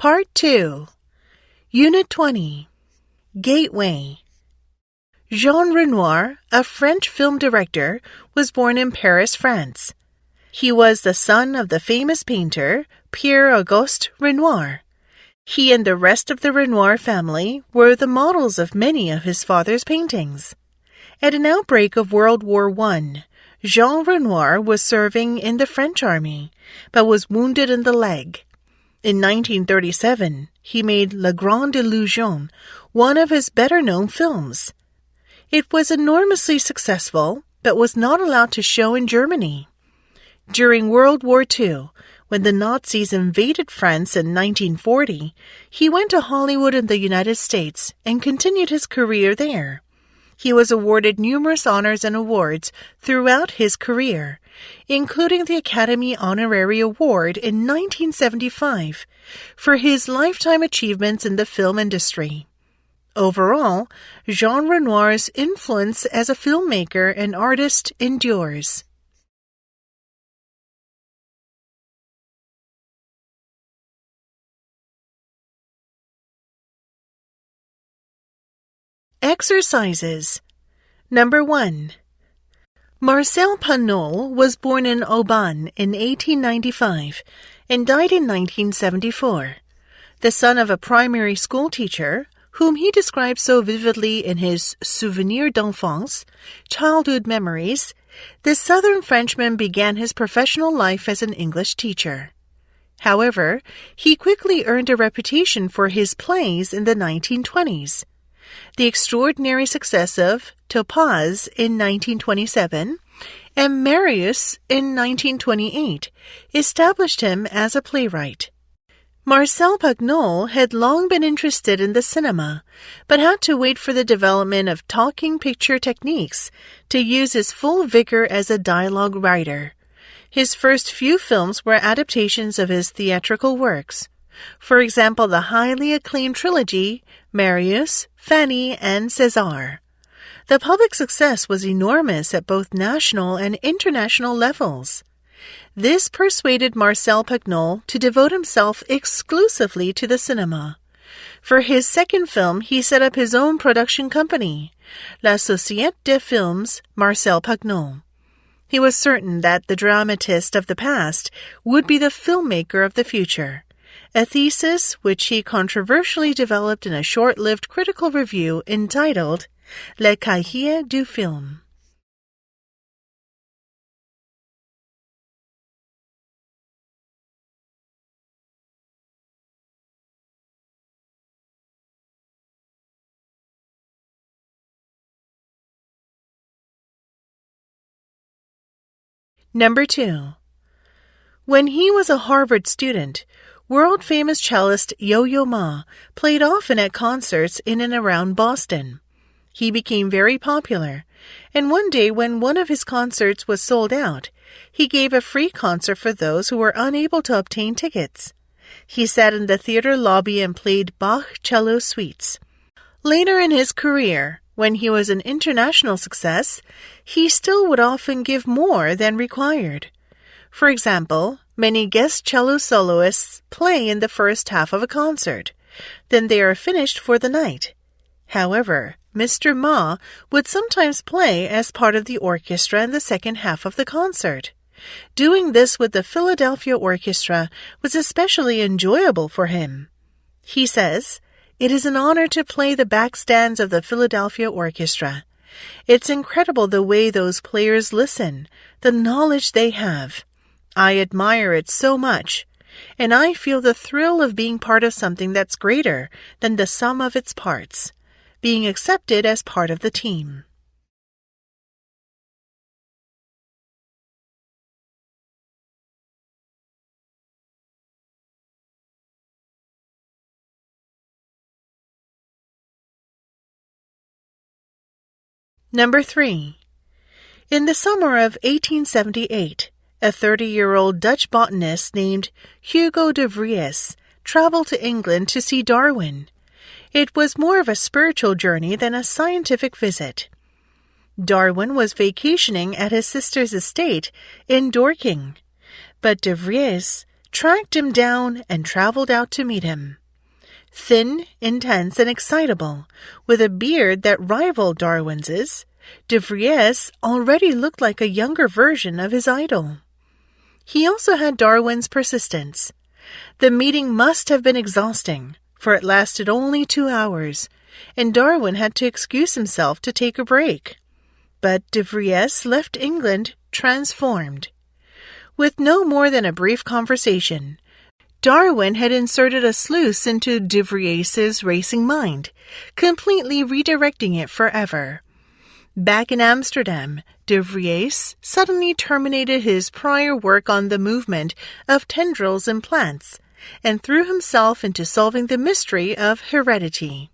Part 2. Unit 20. Gateway. Jean Renoir, a French film director, was born in Paris, France. He was the son of the famous painter Pierre-Auguste Renoir. He and the rest of the Renoir family were the models of many of his father's paintings. At an outbreak of World War I, Jean Renoir was serving in the French army, but was wounded in the leg. In 1937, he made La Grande Illusion, one of his better-known films. It was enormously successful, but was not allowed to show in Germany. During World War II, when the Nazis invaded France in 1940, he went to Hollywood in the United States and continued his career there. He was awarded numerous honors and awards throughout his career, including the Academy Honorary Award in 1975 for his lifetime achievements in the film industry. Overall, Jean Renoir's influence as a filmmaker and artist endures. Exercises. Number 1. Marcel Pagnol was born in Auban in 1895 and died in 1974. The son of a primary school teacher, whom he describes so vividly in his Souvenirs d'enfance, Childhood Memories, this southern Frenchman began his professional life as an English teacher. However, he quickly earned a reputation for his plays in the 1920s. The extraordinary success of Topaz in 1927 and Marius in 1928 established him as a playwright. Marcel Pagnol had long been interested in the cinema, but had to wait for the development of talking picture techniques to use his full vigor as a dialogue writer. His first few films were adaptations of his theatrical works. For example, the highly acclaimed trilogy, Marius, Fanny, and César. The public success was enormous at both national and international levels. This persuaded Marcel Pagnol to devote himself exclusively to the cinema. For his second film, he set up his own production company, La Société des Films Marcel Pagnol. He was certain that the dramatist of the past would be the filmmaker of the future, a thesis which he controversially developed in a short-lived critical review entitled Le Cahier du Film. Number 2. When he was a Harvard student, world-famous cellist Yo-Yo Ma played often at concerts in and around Boston. He became very popular, and one day when one of his concerts was sold out, he gave a free concert for those who were unable to obtain tickets. He sat in the theater lobby and played Bach cello suites. Later in his career, when he was an international success, he still would often give more than required. For example, many guest cello soloists play in the first half of a concert. Then they are finished for the night. However, Mr. Ma would sometimes play as part of the orchestra in the second half of the concert. Doing this with the Philadelphia Orchestra was especially enjoyable for him. He says, "It is an honor to play the back stands of the Philadelphia Orchestra. It's incredible the way those players listen, the knowledge they have. I admire it so much, and I feel the thrill of being part of something that's greater than the sum of its parts, being accepted as part of the team." Number 3. In the summer of 1878, a 30-year-old Dutch botanist named Hugo de Vries traveled to England to see Darwin. It was more of a spiritual journey than a scientific visit. Darwin was vacationing at his sister's estate in Dorking, but de Vries tracked him down and traveled out to meet him. Thin, intense, and excitable, with a beard that rivaled Darwin's, de Vries already looked like a younger version of his idol. He also had Darwin's persistence. The meeting must have been exhausting, for it lasted only 2 hours, and Darwin had to excuse himself to take a break. But de Vries left England transformed. With no more than a brief conversation, Darwin had inserted a sluice into de Vries's racing mind, completely redirecting it forever. Back in Amsterdam, de Vries suddenly terminated his prior work on the movement of tendrils in plants and threw himself into solving the mystery of heredity.